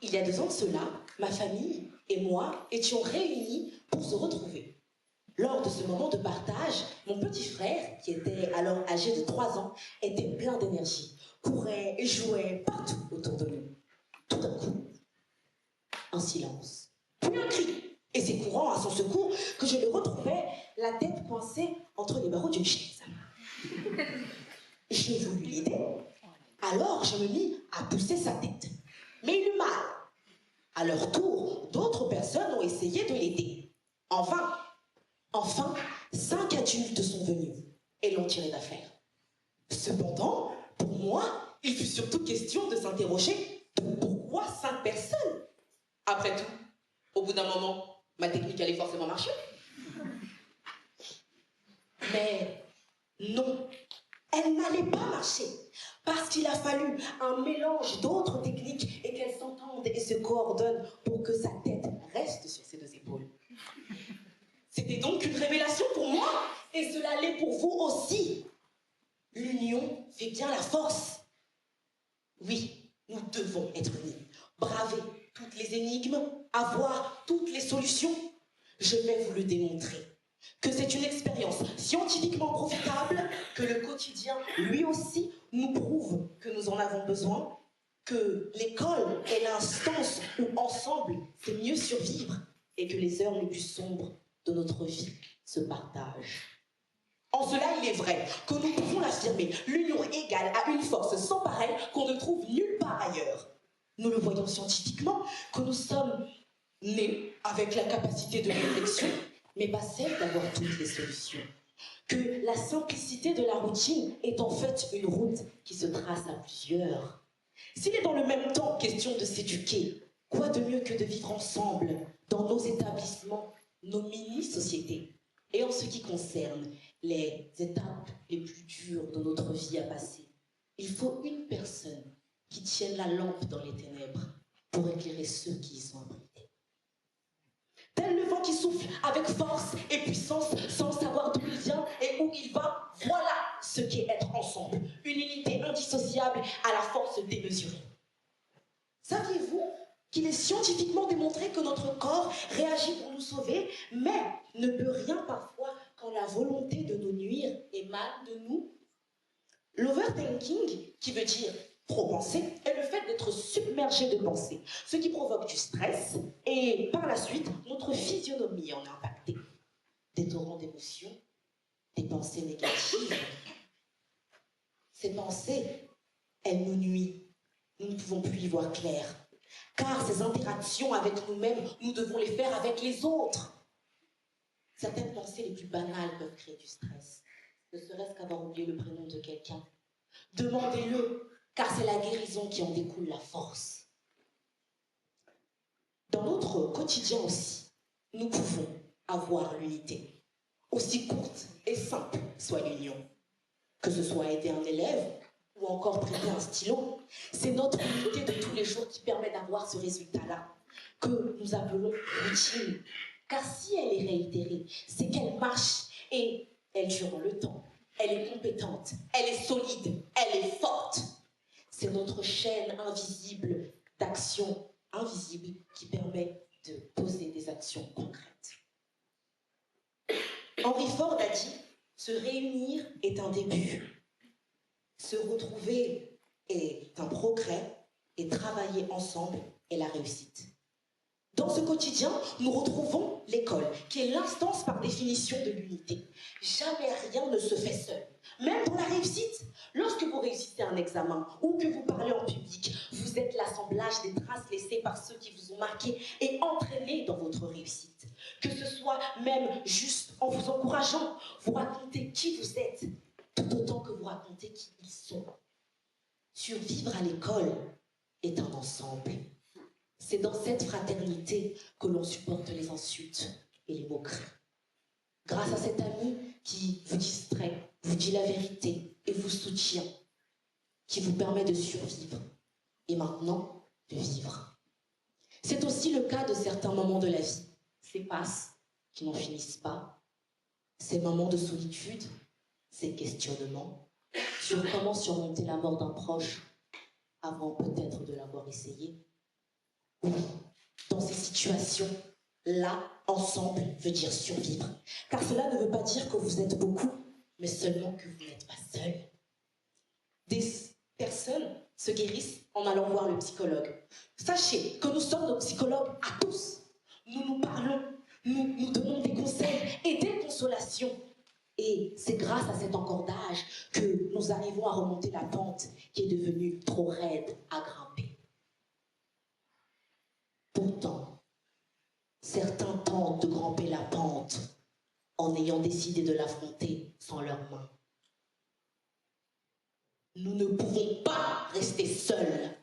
Il y a 2 ans de cela, ma famille et moi étions réunis pour se retrouver. Lors de ce moment de partage, mon petit frère, qui était alors âgé de 3 ans, était plein d'énergie, courait et jouait partout autour de nous. Tout d'un coup, un silence, puis un cri. Et c'est courant à son secours que je le retrouvais, la tête coincée entre les barreaux d'une chaise. Je voulus l'aider, alors je me mis à pousser sa tête. Mais il eut mal. À leur tour, d'autres personnes ont essayé de l'aider. Enfin, 5 adultes sont venus et l'ont tiré d'affaire. Cependant, pour moi, il fut surtout question de s'interroger de pourquoi 5 personnes. Après tout, au bout d'un moment, ma technique allait forcément marcher. Mais non, elle n'allait pas marcher, parce qu'il a fallu un mélange d'autres techniques et qu'elles s'entendent et se coordonnent pour que sa tête reste sur ses 2 épaules. C'était donc une révélation pour moi, et cela l'est pour vous aussi. L'union fait bien la force. Oui, nous devons être unis, braver toutes les énigmes, avoir toutes les solutions. Je vais vous le démontrer, que c'est une expérience scientifiquement profitable, que le quotidien, lui aussi, nous prouve que nous en avons besoin, que l'école est l'instance où, ensemble, c'est mieux survivre, et que les heures les plus sombres de notre vie se partagent. En cela, il est vrai que nous pouvons l'affirmer, l'union égale à une force sans pareille qu'on ne trouve nulle part ailleurs. Nous le voyons scientifiquement, que nous sommes nés avec la capacité de réflexion, mais pas celle d'avoir toutes les solutions. Que la simplicité de la routine est en fait une route qui se trace à plusieurs. S'il est dans le même temps question de s'éduquer, quoi de mieux que de vivre ensemble dans nos établissements, nos mini-sociétés? Et en ce qui concerne les étapes les plus dures de notre vie à passer, il faut une personne qui tienne la lampe dans les ténèbres pour éclairer ceux qui y sont abrités. Tel le vent qui souffle avec force et puissance sans savoir d'où il vient et où il va, voilà ce qu'est être ensemble. Une unité indissociable à la force démesurée. Saviez-vous qu'il est scientifiquement démontré que notre corps réagit pour nous sauver, mais ne peut rien parfois quand la volonté de nous nuire émane de nous? L'overthinking, qui veut dire trop penser, est le fait d'être submergé de pensées, ce qui provoque du stress et par la suite, notre physionomie en est impactée. Des torrents d'émotions, des pensées négatives. Ces pensées, elles nous nuisent. Nous ne pouvons plus y voir clair. Car ces interactions avec nous-mêmes, nous devons les faire avec les autres. Certaines pensées les plus banales peuvent créer du stress, ne serait-ce qu'avoir oublié le prénom de quelqu'un. Demandez-le, car c'est la guérison qui en découle la force. Dans notre quotidien aussi, nous pouvons avoir l'unité. Aussi courte et simple soit l'union. Que ce soit aider un élève ou encore prêter un stylo, c'est notre unité de tous les jours qui permet d'avoir ce résultat-là, que nous appelons routine. Car si elle est réitérée, c'est qu'elle marche et elle dure dans le temps. Elle est compétente, elle est solide, elle est forte. C'est notre chaîne invisible d'actions invisibles qui permet de poser des actions concrètes. Henry Ford a dit « Se réunir est un début. Se retrouver est un progrès et travailler ensemble est la réussite. » Dans ce quotidien, nous retrouvons l'école, qui est l'instance par définition de l'unité. Jamais rien ne se fait seul. Même pour la réussite, lorsque vous réussissez un examen ou que vous parlez en public, vous êtes l'assemblage des traces laissées par ceux qui vous ont marqué et entraînés dans votre réussite. Que ce soit même juste en vous encourageant, vous racontez qui vous êtes, tout autant que vous racontez qui ils sont. Survivre à l'école est un ensemble. C'est dans cette fraternité que l'on supporte les insultes et les moqueries. Grâce à cet ami qui vous distrait, vous dit la vérité et vous soutient, qui vous permet de survivre et maintenant de vivre. C'est aussi le cas de certains moments de la vie, ces passes qui n'en finissent pas, ces moments de solitude, ces questionnements sur comment surmonter la mort d'un proche avant peut-être de l'avoir essayé. Oui, dans ces situations, là, ensemble veut dire survivre. Car cela ne veut pas dire que vous êtes beaucoup, mais seulement que vous n'êtes pas seul. Des personnes se guérissent en allant voir le psychologue. Sachez que nous sommes nos psychologues à tous. Nous nous parlons, nous donnons des conseils et des consolations. Et c'est grâce à cet encordage que nous arrivons à remonter la pente qui est devenue trop raide à grimper. Pourtant, certains tentent de grimper la pente en ayant décidé de l'affronter sans leurs mains. Nous ne pouvons pas rester seuls,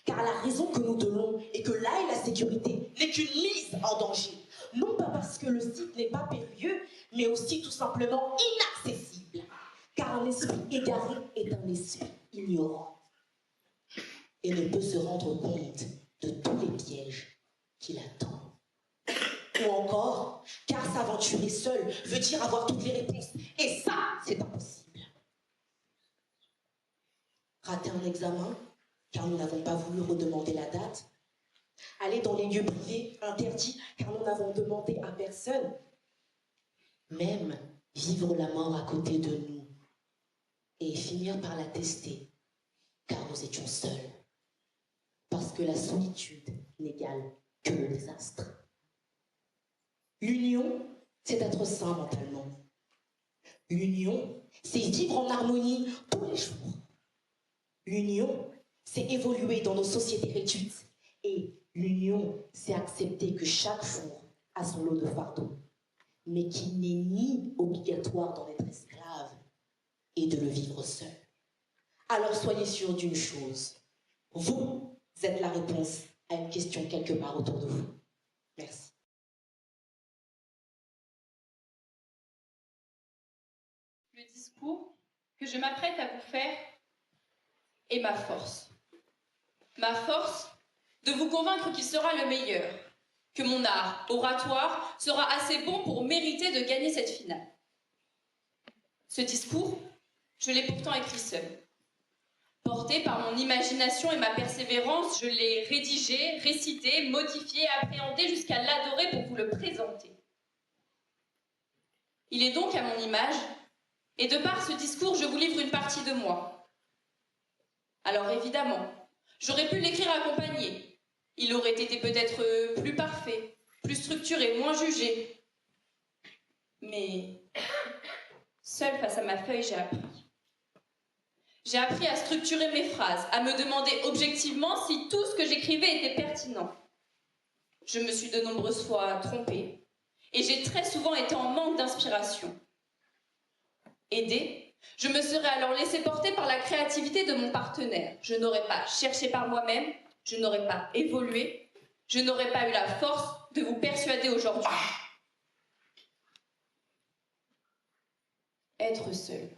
car la raison que nous donnons est que là est la sécurité n'est qu'une mise en danger. Non pas parce que le site n'est pas périlleux, mais aussi tout simplement inaccessible. Car un esprit égaré est un esprit ignorant et ne peut se rendre compte de tous les pièges qui l'attendent. Ou encore, car s'aventurer seul veut dire avoir toutes les réponses. Et ça, c'est impossible. Rater un examen, car nous n'avons pas voulu redemander la date. Aller dans les lieux privés, interdit, car nous n'avons demandé à personne. Même vivre la mort à côté de nous et finir par la tester, car nous étions seuls. Parce que la solitude n'égale que le désastre. L'union, c'est être sain mentalement. L'union, c'est vivre en harmonie tous les jours. L'union, c'est évoluer dans nos sociétés réduites. Et l'union, c'est accepter que chaque jour a son lot de fardeaux, mais qu'il n'est ni obligatoire d'en être esclave et de le vivre seul. Alors soyez sûrs d'une chose, vous êtes la réponse à une question quelque part autour de vous. Merci. Le discours que je m'apprête à vous faire est ma force. Ma force de vous convaincre qu'il sera le meilleur, que mon art oratoire sera assez bon pour mériter de gagner cette finale. Ce discours, je l'ai pourtant écrit seul. Porté par mon imagination et ma persévérance, je l'ai rédigé, récité, modifié, appréhendé jusqu'à l'adorer pour vous le présenter. Il est donc à mon image, et de par ce discours, je vous livre une partie de moi. Alors évidemment, j'aurais pu l'écrire accompagné. Il aurait été peut-être plus parfait, plus structuré, moins jugé. Mais seule face à ma feuille, j'ai appris. J'ai appris à structurer mes phrases, à me demander objectivement si tout ce que j'écrivais était pertinent. Je me suis de nombreuses fois trompée, et j'ai très souvent été en manque d'inspiration. Aidée, je me serais alors laissée porter par la créativité de mon partenaire. Je n'aurais pas cherché par moi-même, je n'aurais pas évolué, je n'aurais pas eu la force de vous persuader aujourd'hui. Être seul.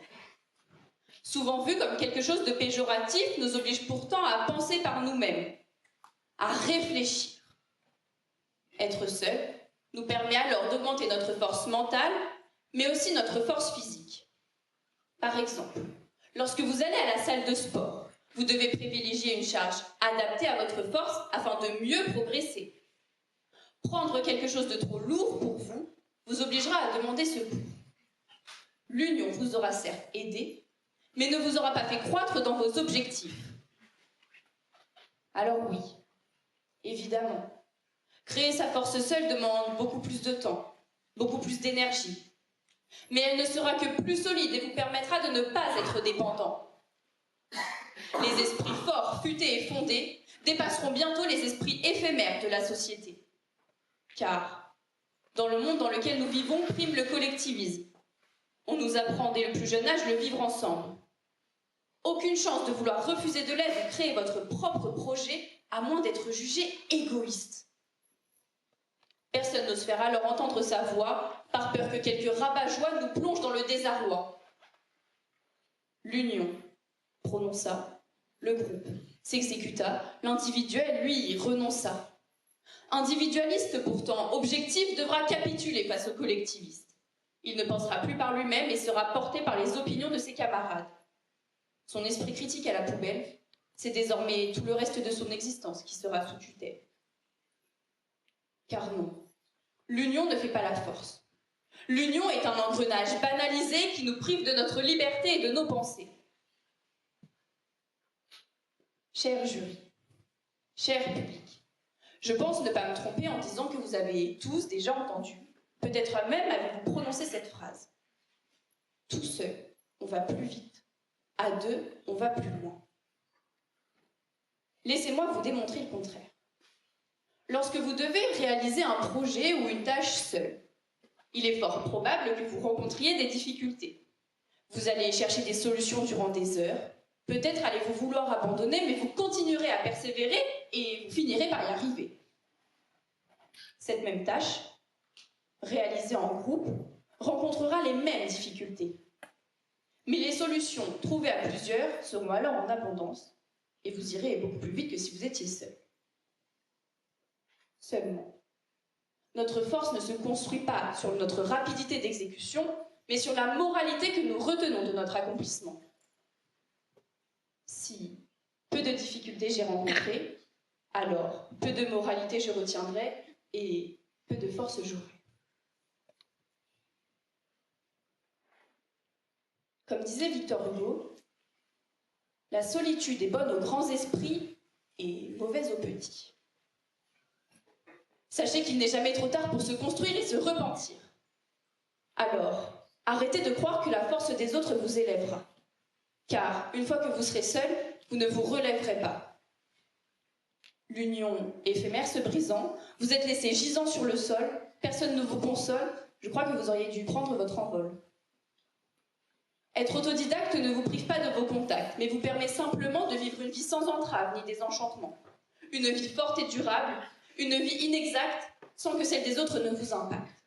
Souvent vu comme quelque chose de péjoratif, nous oblige pourtant à penser par nous-mêmes, à réfléchir. Être seul nous permet alors d'augmenter notre force mentale, mais aussi notre force physique. Par exemple, lorsque vous allez à la salle de sport, vous devez privilégier une charge adaptée à votre force afin de mieux progresser. Prendre quelque chose de trop lourd pour vous vous obligera à demander secours. L'union vous aura certes aidé, mais ne vous aura pas fait croître dans vos objectifs. Alors oui, évidemment, créer sa force seule demande beaucoup plus de temps, beaucoup plus d'énergie. Mais elle ne sera que plus solide et vous permettra de ne pas être dépendant. Les esprits forts, futés et fondés dépasseront bientôt les esprits éphémères de la société. Car, dans le monde dans lequel nous vivons, prime le collectivisme. On nous apprend dès le plus jeune âge le vivre ensemble. Aucune chance de vouloir refuser de l'aide ou créer votre propre projet, à moins d'être jugé égoïste. Personne n'ose faire alors entendre sa voix, par peur que quelques rabat-joie nous plongent dans le désarroi. L'union prononça, le groupe s'exécuta, l'individuel, lui, renonça. Individualiste pourtant, objectif, devra capituler face au collectiviste. Il ne pensera plus par lui-même et sera porté par les opinions de ses camarades. Son esprit critique à la poubelle, c'est désormais tout le reste de son existence qui sera sous tutelle. Car non, l'union ne fait pas la force. L'union est un engrenage banalisé qui nous prive de notre liberté et de nos pensées. Cher jury, cher public, je pense ne pas me tromper en disant que vous avez tous déjà entendu, peut-être même avez-vous prononcé cette phrase. Tout seul, on va plus vite. À deux, on va plus loin. Laissez-moi vous démontrer le contraire. Lorsque vous devez réaliser un projet ou une tâche seul, il est fort probable que vous rencontriez des difficultés. Vous allez chercher des solutions durant des heures. Peut-être allez-vous vouloir abandonner, mais vous continuerez à persévérer et vous finirez par y arriver. Cette même tâche, réalisée en groupe, rencontrera les mêmes difficultés. Mais les solutions trouvées à plusieurs seront alors en abondance et vous irez beaucoup plus vite que si vous étiez seul. Seulement, notre force ne se construit pas sur notre rapidité d'exécution, mais sur la moralité que nous retenons de notre accomplissement. Si peu de difficultés j'ai rencontrées, alors peu de moralité je retiendrai et peu de force j'aurai. Comme disait Victor Hugo, la solitude est bonne aux grands esprits et mauvaise aux petits. Sachez qu'il n'est jamais trop tard pour se construire et se repentir. Alors, arrêtez de croire que la force des autres vous élèvera. Car, une fois que vous serez seul, vous ne vous relèverez pas. L'union éphémère se brisant, vous êtes laissé gisant sur le sol, personne ne vous console, je crois que vous auriez dû prendre votre envol. Être autodidacte ne vous prive pas de vos contacts, mais vous permet simplement de vivre une vie sans entrave ni désenchantement. Une vie forte et durable, une vie inexacte, sans que celle des autres ne vous impacte.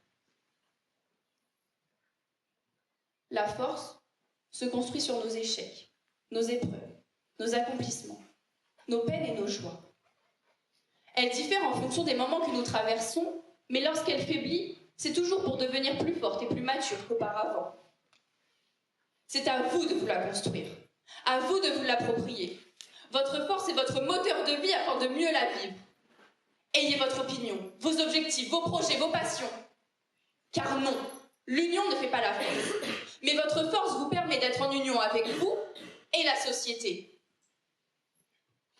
La force se construit sur nos échecs, nos épreuves, nos accomplissements, nos peines et nos joies. Elle diffère en fonction des moments que nous traversons, mais lorsqu'elle faiblit, c'est toujours pour devenir plus forte et plus mature qu'auparavant. C'est à vous de vous la construire, à vous de vous l'approprier. Votre force est votre moteur de vie afin de mieux la vivre. Ayez votre opinion, vos objectifs, vos projets, vos passions. Car non, l'union ne fait pas la force. Mais votre force vous permet d'être en union avec vous et la société.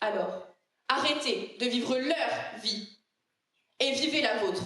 Alors, arrêtez de vivre leur vie et vivez la vôtre.